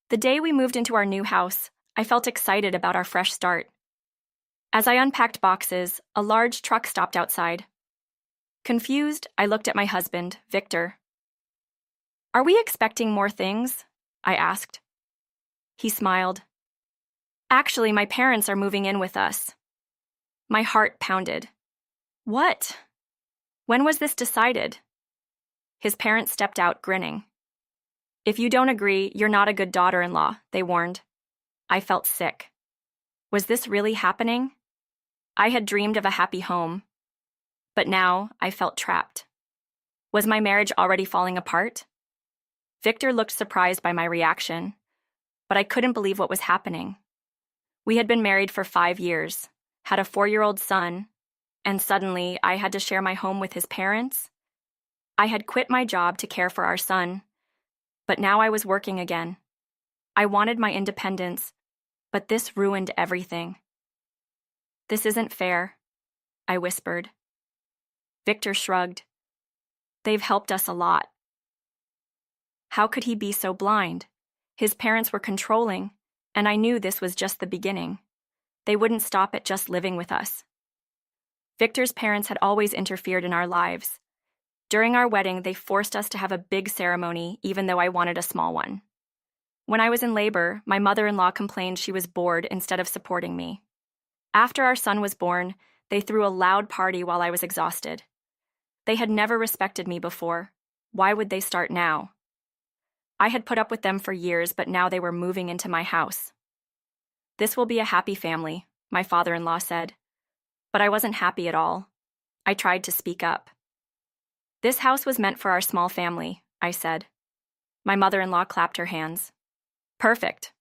The day we moved into our new house, I felt excited about our fresh start. As I unpacked boxes, a large truck stopped outside. Confused, I looked at my husband, Victor. "Are we expecting more things?" I asked. He smiled. "Actually, my parents are moving in with us." My heart pounded. "What? When was this decided?" His parents stepped out, grinning. "If you don't agree, you're not a good daughter-in-law," they warned. I felt sick. Was this really happening? I had dreamed of a happy home, but now I felt trapped. Was my marriage already falling apart? Victor looked surprised by my reaction, but I couldn't believe what was happening. We had been married for 5 years, had a 4-year-old son, and suddenly I had to share my home with his parents. I had quit my job to care for our son, but now I was working again. I wanted my independence, but this ruined everything. "This isn't fair," I whispered. Victor shrugged. "They've helped us a lot." How could he be so blind? His parents were controlling, and I knew this was just the beginning. They wouldn't stop at just living with us. Victor's parents had always interfered in our lives. During our wedding, they forced us to have a big ceremony, even though I wanted a small one. When I was in labor, my mother-in-law complained she was bored instead of supporting me. After our son was born, they threw a loud party while I was exhausted. They had never respected me before. Why would they start now? I had put up with them for years, but now they were moving into my house. "This will be a happy family," my father-in-law said. But I wasn't happy at all. I tried to speak up. "This house was meant for our small family," I said. My mother-in-law clapped her hands. "Perfect.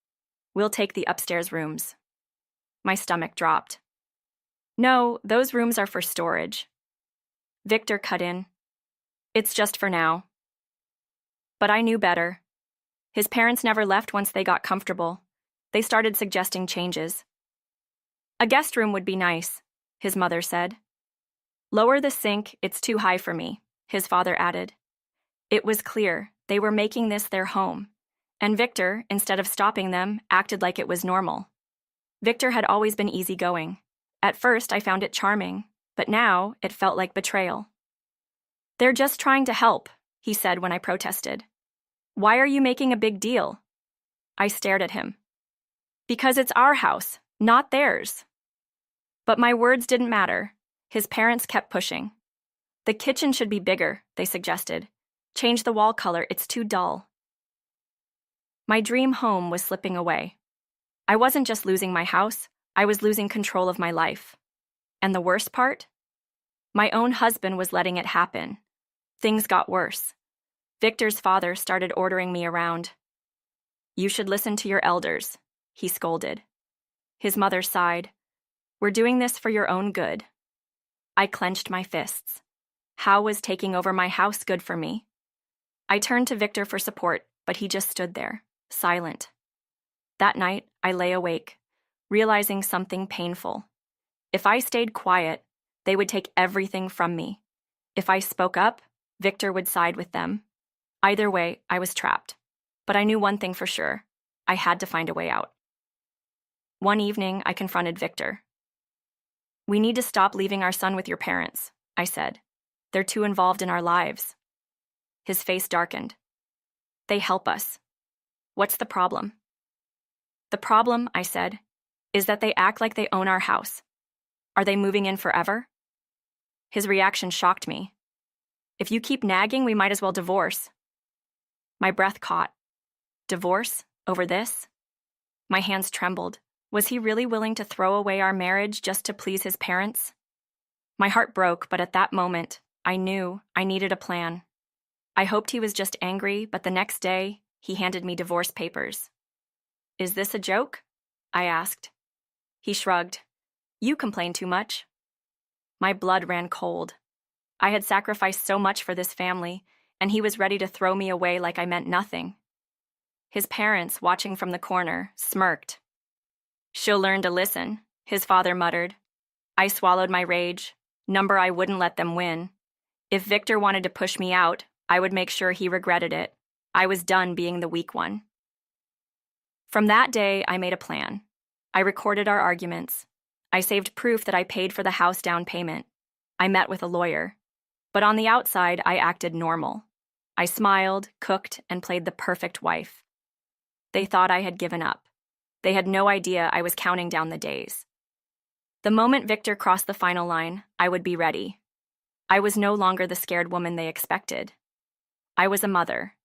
We'll take the upstairs rooms." My stomach dropped. "No, those rooms are for storage." Victor cut in. "It's just for now." But I knew better. His parents never left once they got comfortable. They started suggesting changes. "A guest room would be nice," his mother said. "Lower the sink, it's too high for me," his father added. It was clear they were making this their home, and Victor, instead of stopping them, acted like it was normal. Victor had always been easygoing. At first, I found it charming, but now it felt like betrayal. "They're just trying to help," he said when I protested. "Why are you making a big deal?" I stared at him. "Because it's our house, not theirs." But my words didn't matter. His parents kept pushing. "The kitchen should be bigger," they suggested. "Change the wall color, it's too dull." My dream home was slipping away. I wasn't just losing my house, I was losing control of my life. And the worst part? My own husband was letting it happen. Things got worse. Victor's father started ordering me around. "You should listen to your elders," he scolded. His mother sighed. "We're doing this for your own good." I clenched my fists. How was taking over my house good for me? I turned to Victor for support, but he just stood there, silent. That night, I lay awake, realizing something painful. If I stayed quiet, they would take everything from me. If I spoke up, Victor would side with them. Either way, I was trapped. But I knew one thing for sure. I had to find a way out. One evening, I confronted Victor. "We need to stop leaving our son with your parents," I said. "They're too involved in our lives." His face darkened. "They help us. What's the problem?" "The problem," I said, "is that they act like they own our house. Are they moving in forever?" His reaction shocked me. "If you keep nagging, we might as well divorce." My breath caught. Divorce? Over this? My hands trembled. Was he really willing to throw away our marriage just to please his parents? My heart broke, but at that moment, I knew I needed a plan. I hoped he was just angry, but the next day, he handed me divorce papers. "Is this a joke?" I asked. He shrugged. "You complain too much." My blood ran cold. I had sacrificed so much for this family, and he was ready to throw me away like I meant nothing. His parents, watching from the corner, smirked. "She'll learn to listen," his father muttered. I swallowed my rage. Number I wouldn't let them win. If Victor wanted to push me out, I would make sure he regretted it. I was done being the weak one. From that day, I made a plan. I recorded our arguments. I saved proof that I paid for the house down payment. I met with a lawyer. But on the outside, I acted normal. I smiled, cooked, and played the perfect wife. They thought I had given up. They had no idea I was counting down the days. The moment Victor crossed the final line, I would be ready. I was no longer the scared woman they expected. I was a mother,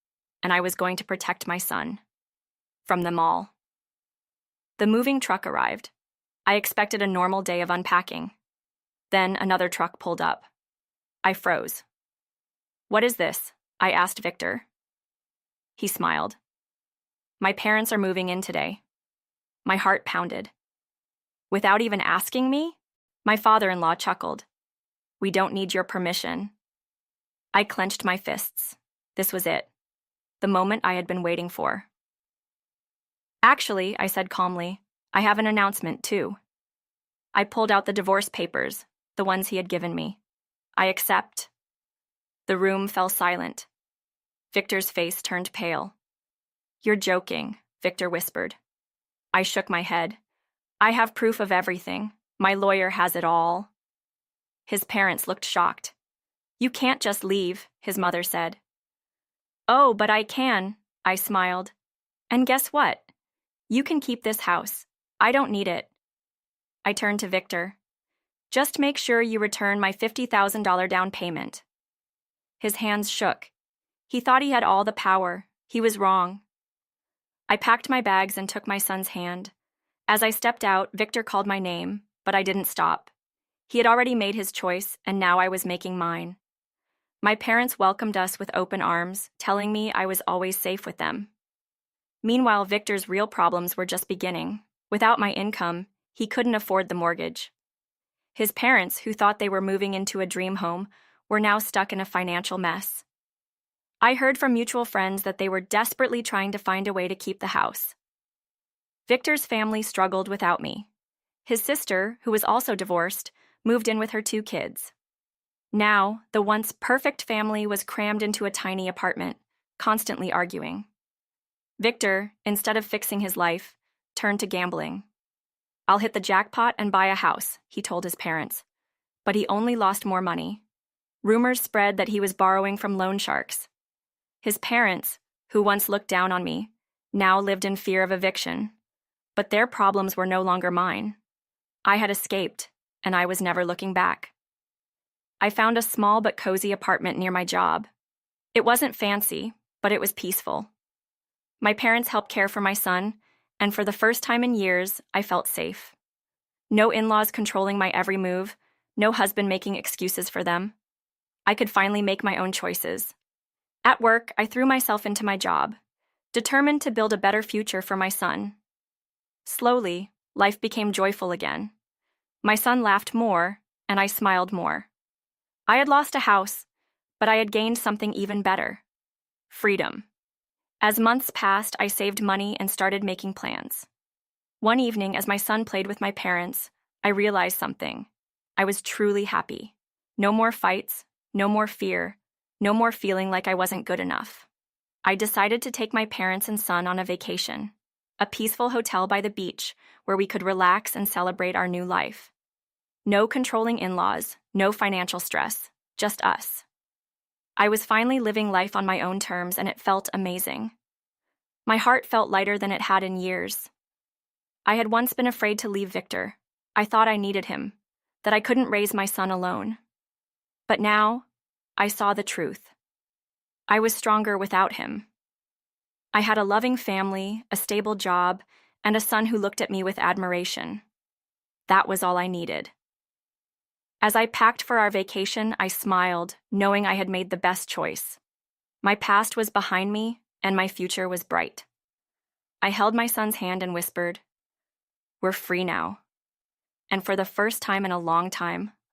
and I was going to protect my son. From them all. The moving truck arrived. I expected a normal day of unpacking. Then another truck pulled up. I froze. "What is this?" I asked Victor. He smiled. "My parents are moving in today." My heart pounded. "Without even asking me?" My father-in-law chuckled. "We don't need your permission." I clenched my fists. This was it. The moment I had been waiting for. "Actually," I said calmly, "I have an announcement, too." I pulled out the divorce papers, the ones he had given me. "I accept." The room fell silent. Victor's face turned pale. "You're joking," Victor whispered. I shook my head. "I have proof of everything. My lawyer has it all." His parents looked shocked. "You can't just leave," his mother said. "Oh, but I can," I smiled. "And guess what? You can keep this house. I don't need it." I turned to Victor. "Just make sure you return my $50,000 down payment." His hands shook. He thought he had all the power. He was wrong. I packed my bags and took my son's hand. As I stepped out, Victor called my name, but I didn't stop. He had already made his choice, and now I was making mine. My parents welcomed us with open arms, telling me I was always safe with them. Meanwhile, Victor's real problems were just beginning. Without my income, he couldn't afford the mortgage. His parents, who thought they were moving into a dream home, were now stuck in a financial mess. I heard from mutual friends that they were desperately trying to find a way to keep the house. Victor's family struggled without me. His sister, who was also divorced, moved in with her 2 kids. Now, the once perfect family was crammed into a tiny apartment, constantly arguing. Victor, instead of fixing his life, turned to gambling. "I'll hit the jackpot and buy a house," he told his parents. But he only lost more money. Rumors spread that he was borrowing from loan sharks. His parents, who once looked down on me, now lived in fear of eviction. But their problems were no longer mine. I had escaped, and I was never looking back. I found a small but cozy apartment near my job. It wasn't fancy, but it was peaceful. My parents helped care for my son, and for the first time in years, I felt safe. No in-laws controlling my every move, no husband making excuses for them. I could finally make my own choices. At work, I threw myself into my job, determined to build a better future for my son. Slowly, life became joyful again. My son laughed more, and I smiled more. I had lost a house, but I had gained something even better: freedom. As months passed, I saved money and started making plans. One evening, as my son played with my parents, I realized something. I was truly happy. No more fights, no more fear, no more feeling like I wasn't good enough. I decided to take my parents and son on a vacation, a peaceful hotel by the beach where we could relax and celebrate our new life. No controlling in-laws, no financial stress, just us. I was finally living life on my own terms, and it felt amazing. My heart felt lighter than it had in years. I had once been afraid to leave Victor. I thought I needed him, that I couldn't raise my son alone. But now, I saw the truth. I was stronger without him. I had a loving family, a stable job, and a son who looked at me with admiration. That was all I needed. As I packed for our vacation, I smiled, knowing I had made the best choice. My past was behind me, and my future was bright. I held my son's hand and whispered, "We're free now." And for the first time in a long time,